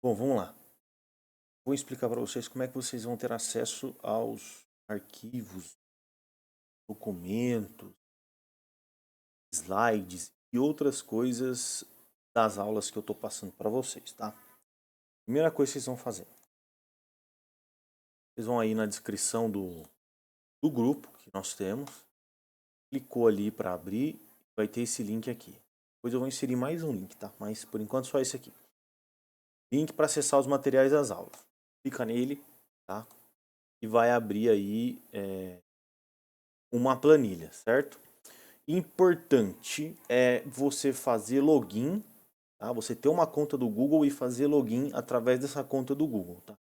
Bom, vamos lá. Vou explicar para vocês como é que vocês vão ter acesso aos arquivos, documentos, slides e outras coisas das aulas que eu estou passando para vocês, tá? Primeira coisa que vocês vão fazer. Vocês vão aí na descrição do grupo que nós temos. Clicou ali para abrir, vai ter esse link aqui. Depois eu vou inserir mais um link, tá? Mas por enquanto só esse aqui. Link para acessar os materiais das aulas. Clica nele, tá? E vai abrir aí uma planilha, certo? Importante é você fazer login, tá? Você ter uma conta do Google e fazer login através dessa conta do Google, tá?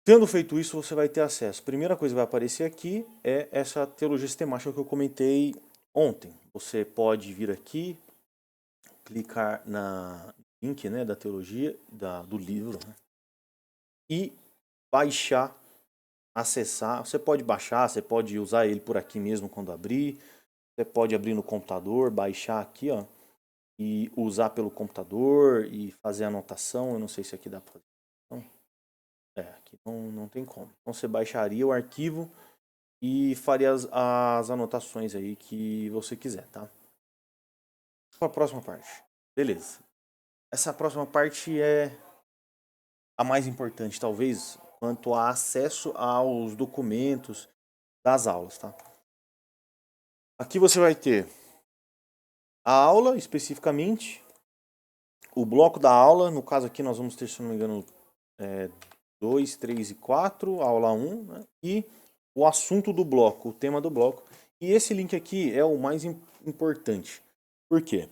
Tendo feito isso, você vai ter acesso. Primeira coisa que vai aparecer aqui é essa teologia sistemática que eu comentei ontem. Você pode vir aqui, clicar na link, né, da teologia, do livro, né, e baixar, acessar. Você pode baixar, você pode usar ele por aqui mesmo quando abrir. Você pode abrir no computador, baixar aqui, ó, e usar pelo computador e fazer anotação. Eu não sei se aqui dá para fazer. Então, aqui não tem como. Então você baixaria o arquivo e faria as anotações aí que você quiser, tá? Para a próxima parte. Beleza. Essa próxima parte é a mais importante, talvez, quanto a acesso aos documentos das aulas, tá? Aqui você vai ter a aula, especificamente, o bloco da aula. No caso aqui nós vamos ter, se não me engano, 2, 3 e 4, aula 1, né? E o assunto do bloco, o tema do bloco. E esse link aqui é o mais importante. Por quê?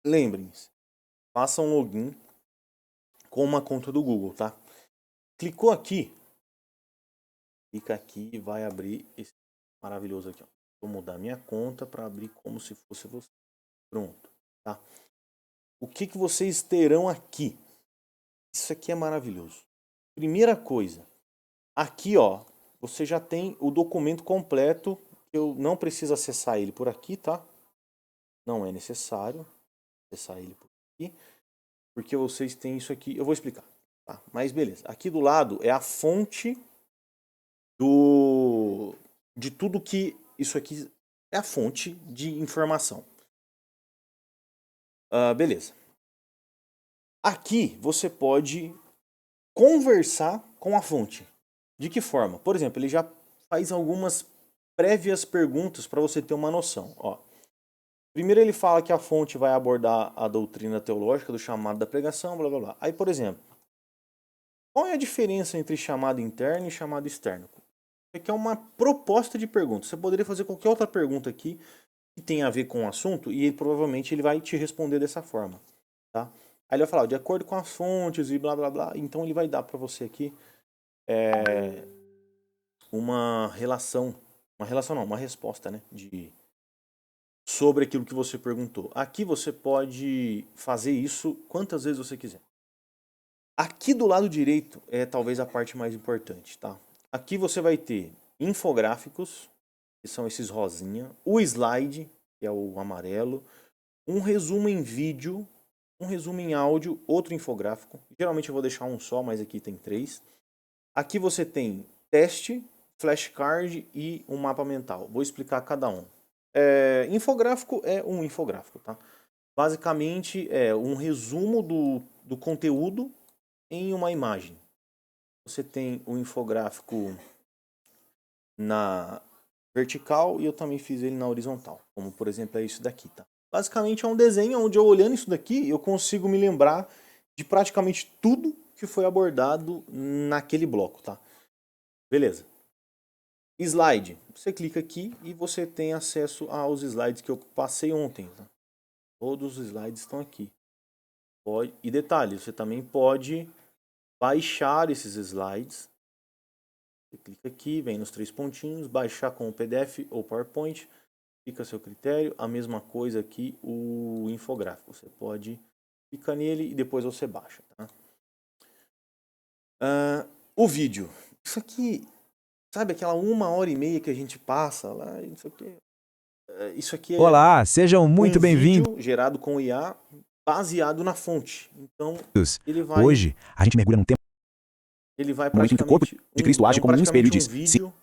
Lembrem-se, façam um login com uma conta do Google, tá? Clicou aqui, clica aqui e vai abrir esse maravilhoso aqui, ó. Vou mudar minha conta para abrir como se fosse você. Pronto, tá? O que vocês terão aqui? Isso aqui é maravilhoso. Primeira coisa, aqui, ó, você já tem o documento completo. Eu não preciso acessar ele por aqui, tá? Não é necessário acessar ele por aqui, porque vocês têm isso aqui. Eu vou explicar, tá? Mas beleza. Aqui do lado é a fonte de tudo que isso aqui é, a fonte de informação. Beleza. Aqui você pode conversar com a fonte. De que forma? Por exemplo, ele já faz algumas prévias perguntas para você ter uma noção. Ó, primeiro ele fala que a fonte vai abordar a doutrina teológica do chamado da pregação, blá blá blá. Aí, por exemplo, qual é a diferença entre chamado interno e chamado externo? Isso aqui é uma proposta de pergunta. Você poderia fazer qualquer outra pergunta aqui que tenha a ver com o assunto e provavelmente ele vai te responder dessa forma, tá? Aí ele vai falar, de acordo com as fontes e blá blá blá. Então ele vai dar para você aqui uma resposta, né, sobre aquilo que você perguntou. Aqui você pode fazer isso quantas vezes você quiser. Aqui do lado direito é talvez a parte mais importante, tá? Aqui você vai ter infográficos, que são esses rosinha, o slide, que é o amarelo, um resumo em vídeo, um resumo em áudio, outro infográfico. Geralmente eu vou deixar um só, mas aqui tem 3. Aqui você tem teste, flashcard e um mapa mental. Vou explicar cada um. Infográfico é um infográfico, tá? Basicamente é um resumo do conteúdo em uma imagem. Você tem o infográfico na vertical e eu também fiz ele na horizontal. Como por exemplo é isso daqui, tá? Basicamente é um desenho onde eu olhando isso daqui eu consigo me lembrar de praticamente tudo que foi abordado naquele bloco, tá? Beleza. Slide. Você clica aqui e você tem acesso aos slides que eu passei ontem, tá? Todos os slides estão aqui. E detalhe, você também pode baixar esses slides. Você clica aqui, vem nos 3 pontinhos, baixar com o PDF ou PowerPoint. Fica a seu critério. A mesma coisa aqui o infográfico. Você pode clicar nele e depois você baixa, tá? O vídeo. Isso aqui, sabe aquela 1h30 que a gente passa lá? Isso aqui é Olá, sejam muito um vídeo bem-vindos. gerado com IA baseado na fonte. Então, ele vai... Hoje, a gente mergulha num tempo Ele vai momento em que o corpo praticamente... de Cristo age como um espelho e diz, vídeo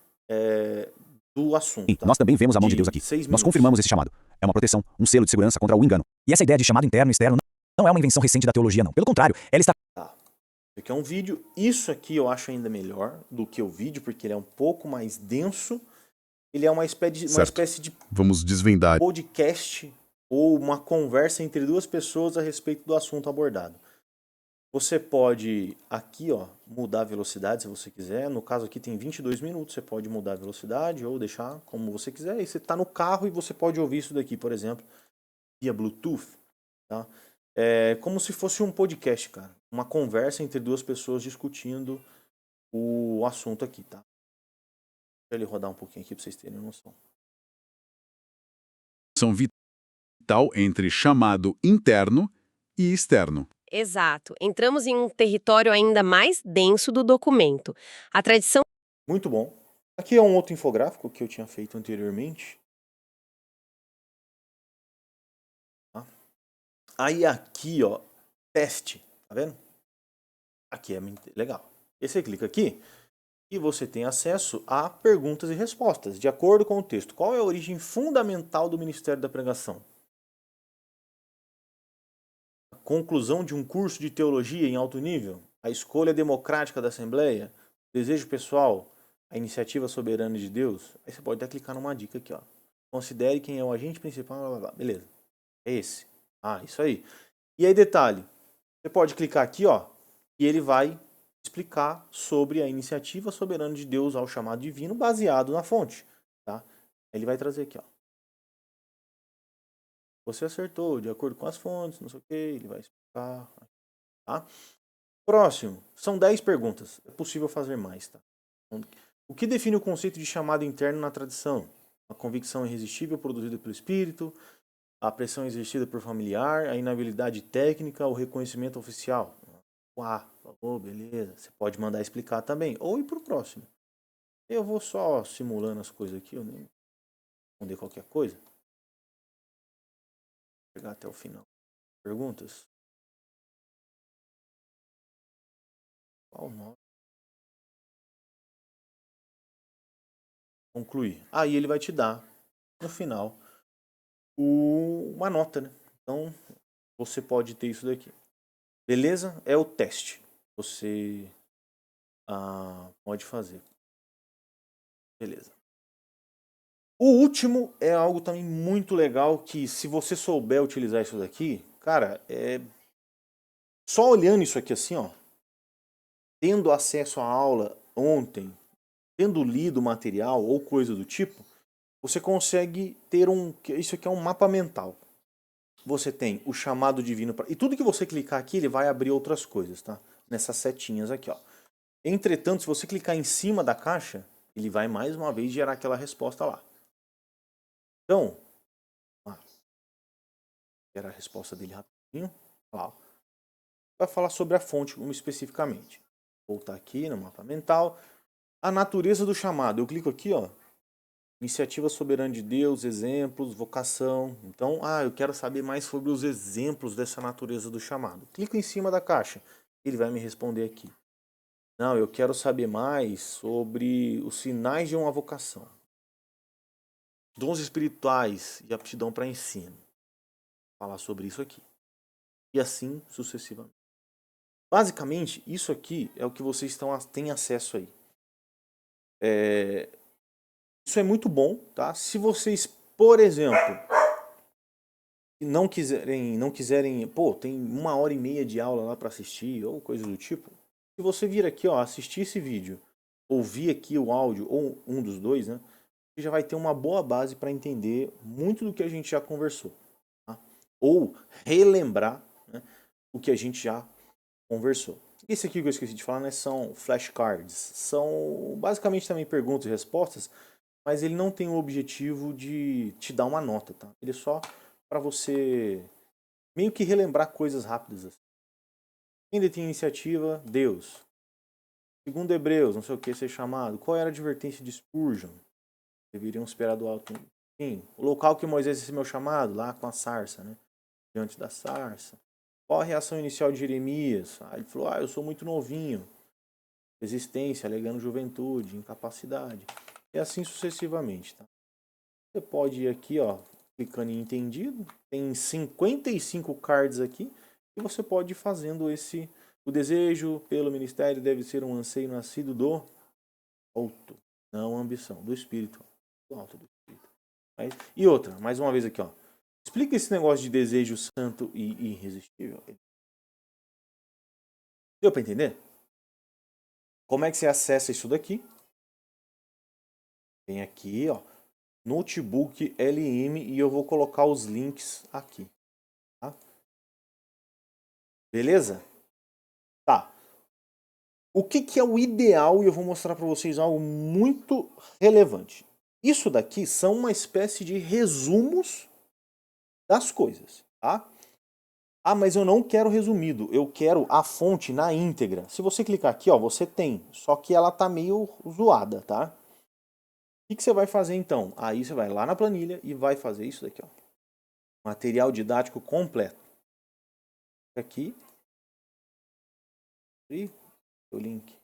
do assunto, sim, tá? nós também vemos a mão de Deus aqui. 6 Nós minutos. confirmamos esse chamado. É uma proteção, um selo de segurança contra o engano. E essa ideia de chamado interno e externo não é uma invenção recente da teologia, não. Pelo contrário, ela está... Tá. Isso aqui é um vídeo. Isso aqui eu acho ainda melhor do que o vídeo, porque ele é um pouco mais denso. Ele é uma espécie de Vamos desvendar. podcast ou uma conversa entre duas pessoas a respeito do assunto abordado. Você pode aqui, ó, mudar a velocidade se você quiser. No caso aqui tem 22 minutos, você pode mudar a velocidade ou deixar como você quiser. E você está no carro e você pode ouvir isso daqui, por exemplo, via Bluetooth, tá? É como se fosse um podcast, cara. Uma conversa entre duas pessoas discutindo o assunto aqui, tá? Deixa ele rodar um pouquinho aqui para vocês terem noção. São vital entre chamado interno e externo. Exato. Entramos em um território ainda mais denso do documento. A tradição... Muito bom. Aqui é um outro infográfico que eu tinha feito anteriormente. Tá? Aí aqui, ó, teste, tá vendo? Aqui é legal. E você clica aqui e você tem acesso a perguntas e respostas, de acordo com o texto. Qual é a origem fundamental do Ministério da Pregação? A conclusão de um curso de teologia em alto nível? A escolha democrática da Assembleia? O desejo pessoal? A iniciativa soberana de Deus? Aí você pode até clicar numa dica aqui, ó. Considere quem é o agente principal, blá, blá, blá. Beleza. É esse. Ah, isso aí. E aí, detalhe. Você pode clicar aqui, ó, e ele vai explicar sobre a iniciativa soberana de Deus ao chamado divino baseado na fonte, tá? Ele vai trazer aqui, ó. Você acertou de acordo com as fontes, não sei o que, ele vai explicar, tá? Próximo, são 10 perguntas. É possível fazer mais, tá? O que define o conceito de chamado interno na tradição? A convicção irresistível produzida pelo espírito, a pressão exercida por familiar, a inabilidade técnica, o reconhecimento oficial. Falou, beleza. Você pode mandar explicar também. Ou ir pro próximo. Eu vou só simulando as coisas aqui. Eu nem vou responder qualquer coisa. Vou chegar até o final. Perguntas? Qual nome? Concluir. Aí ele vai te dar, no final, uma nota, né? Então, você pode ter isso daqui. Beleza? É o teste. Você pode fazer. Beleza. O último é algo também muito legal que, se você souber utilizar isso daqui, cara, só olhando isso aqui assim, ó, tendo acesso à aula ontem, tendo lido o material ou coisa do tipo, você consegue ter isso aqui é um mapa mental. Você tem o chamado divino e tudo que você clicar aqui, ele vai abrir outras coisas, tá? Nessas setinhas aqui, ó. Entretanto, se você clicar em cima da caixa, ele vai mais uma vez gerar aquela resposta lá. Então, era a resposta dele rapidinho. Lá. Vai falar sobre a fonte especificamente. Vou voltar aqui no mapa mental. A natureza do chamado. Eu clico aqui, ó. Iniciativa soberana de Deus, exemplos, vocação. Então, eu quero saber mais sobre os exemplos dessa natureza do chamado. Clico em cima da caixa. Ele vai me responder aqui. Não, eu quero saber mais sobre os sinais de uma vocação. Dons espirituais e aptidão para ensino. Vou falar sobre isso aqui. E assim sucessivamente. Basicamente, isso aqui é o que vocês têm acesso aí. Isso é muito bom, tá? Se vocês, por exemplo, não quiserem, pô, tem 1h30 de aula lá para assistir ou coisa do tipo. Se você vir aqui, ó, assistir esse vídeo, ouvir aqui o áudio ou um dos dois, né? Você já vai ter uma boa base para entender muito do que a gente já conversou, tá? Ou relembrar, né, o que a gente já conversou. Esse aqui que eu esqueci de falar, né, são flashcards. São basicamente também perguntas e respostas, mas ele não tem o objetivo de te dar uma nota, tá? Ele é só para você meio que relembrar coisas rápidas. Assim. Quem detém iniciativa? Deus. Segundo Hebreus, não sei o que ser chamado. Qual era a advertência de Spurgeon? Deveriam esperar do alto. Sim, o local que Moisés recebeu chamado, lá com a sarça, né? Diante da sarça. Qual a reação inicial de Jeremias? Ele falou, eu sou muito novinho. Resistência, alegando juventude, incapacidade. E assim sucessivamente, tá? Você pode ir aqui, clicando em entendido. Tem 55 cards aqui. E você pode ir fazendo o desejo pelo ministério deve ser um anseio nascido do alto, não ambição, do espírito. Do alto do espírito. E outra, mais uma vez aqui, explica esse negócio de desejo santo e irresistível. Deu para entender? Como é que você acessa isso daqui? Tem aqui, Notebook LM e eu vou colocar os links aqui. Tá? Beleza? Tá. O que é o ideal? E eu vou mostrar para vocês algo muito relevante. Isso daqui são uma espécie de resumos das coisas, tá? Mas eu não quero resumido, eu quero a fonte na íntegra. Se você clicar aqui, você tem, só que ela tá meio zoada, tá? O que você vai fazer então? Aí você vai lá na planilha e vai fazer isso daqui, material didático completo. Aqui. E o link.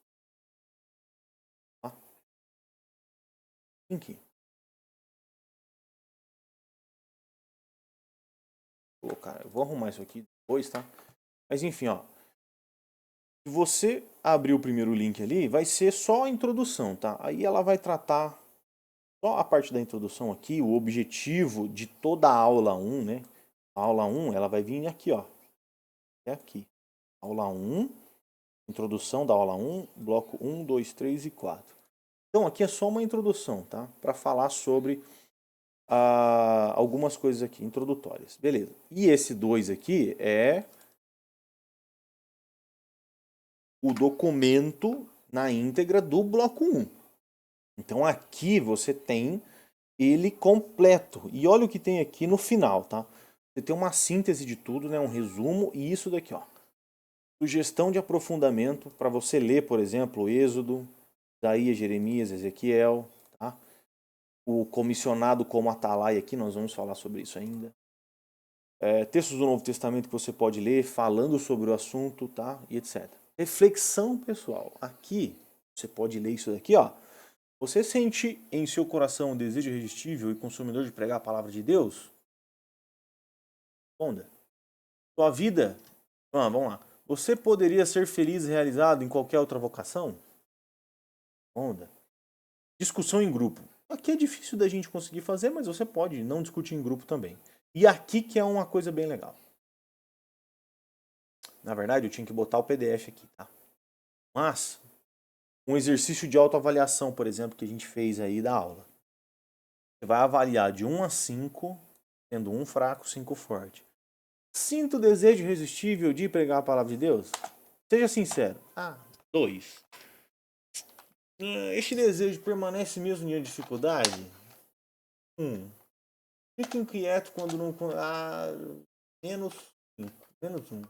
Link. Eu vou arrumar isso aqui depois, tá? Mas enfim, se você abrir o primeiro link ali, vai ser só a introdução, tá? Aí ela vai tratar só a parte da introdução aqui, o objetivo de toda a aula 1, né? A aula 1, ela vai vir aqui, até aqui. Aula 1, introdução da aula 1, bloco 1, 2, 3 e 4. Então aqui é só uma introdução, tá? Para falar sobre algumas coisas aqui, introdutórias. Beleza. E esse 2 aqui é o documento na íntegra do bloco 1. Então aqui você tem ele completo. E olha o que tem aqui no final, tá? Você tem uma síntese de tudo, né? Um resumo e isso daqui, sugestão de aprofundamento para você ler, por exemplo, Êxodo, Isaías, Jeremias, Ezequiel, tá? O comissionado como atalaia aqui, nós vamos falar sobre isso ainda. Textos do Novo Testamento que você pode ler falando sobre o assunto, tá? E etc. Reflexão pessoal. Aqui, você pode ler isso daqui, Você sente em seu coração um desejo irresistível e consumidor de pregar a palavra de Deus? Responda. Sua vida, vamos lá. Você poderia ser feliz e realizado em qualquer outra vocação? Responda. Discussão em grupo. Aqui é difícil da gente conseguir fazer, mas você pode não discutir em grupo também. E aqui que é uma coisa bem legal. Na verdade, eu tinha que botar o PDF aqui, tá? Mas um exercício de autoavaliação, por exemplo, que a gente fez aí da aula. Você vai avaliar de 1 a 5, sendo 1 fraco, 5 forte. Sinto o desejo irresistível de pregar a palavra de Deus? Seja sincero. 2. Este desejo permanece mesmo em dificuldade? 1. Fico inquieto quando não... menos 5. Menos 1.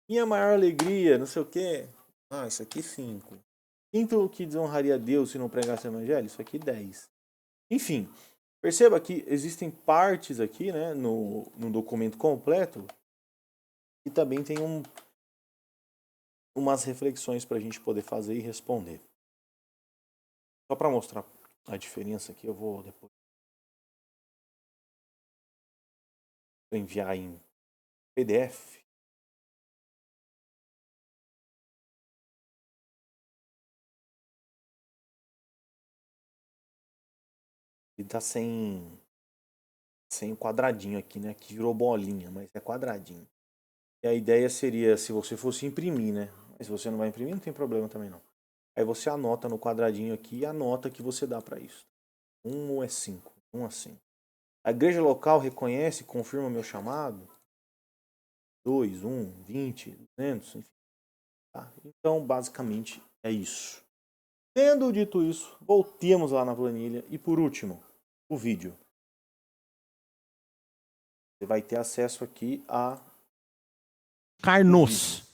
Minha maior alegria, não sei o quê. Isso aqui 5. Sinto que desonraria a Deus se não pregasse o evangelho? Isso aqui 10. Enfim, perceba que existem partes aqui, né, no documento completo e também tem umas reflexões para a gente poder fazer e responder. Só para mostrar a diferença aqui, eu vou depois enviar em PDF. Ele tá sem o quadradinho aqui, né? Que virou bolinha, mas é quadradinho. E a ideia seria, se você fosse imprimir, né? Mas se você não vai imprimir, não tem problema também não. Aí você anota no quadradinho aqui e a nota que você dá para isso. 1 é 5, 1 a 5. A igreja local reconhece e confirma meu chamado? 2, 1, 20, 200, enfim. Tá? Então, basicamente, é isso. Tendo dito isso, voltemos lá na planilha. E por último, o vídeo. Você vai ter acesso aqui a... Carnos.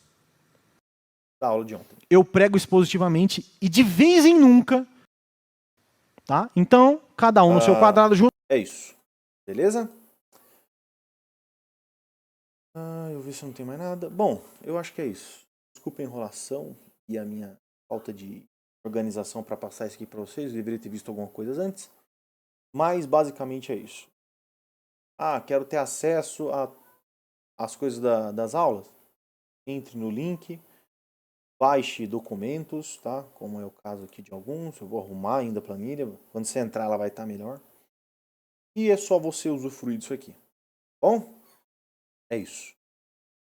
Da aula de ontem. Eu prego expositivamente e de vez em nunca, tá? Então, cada um no seu quadrado junto. É isso. Beleza? Eu vi se não tem mais nada. Bom, eu acho que é isso. Desculpa a enrolação e a minha falta de organização para passar isso aqui para vocês. Eu deveria ter visto alguma coisa antes. Mas basicamente é isso. Quero ter acesso às coisas das aulas? Entre no link, baixe documentos, tá? Como é o caso aqui de alguns. Eu vou arrumar ainda a planilha. Quando você entrar, ela vai estar melhor. E é só você usufruir disso aqui. Bom? É isso.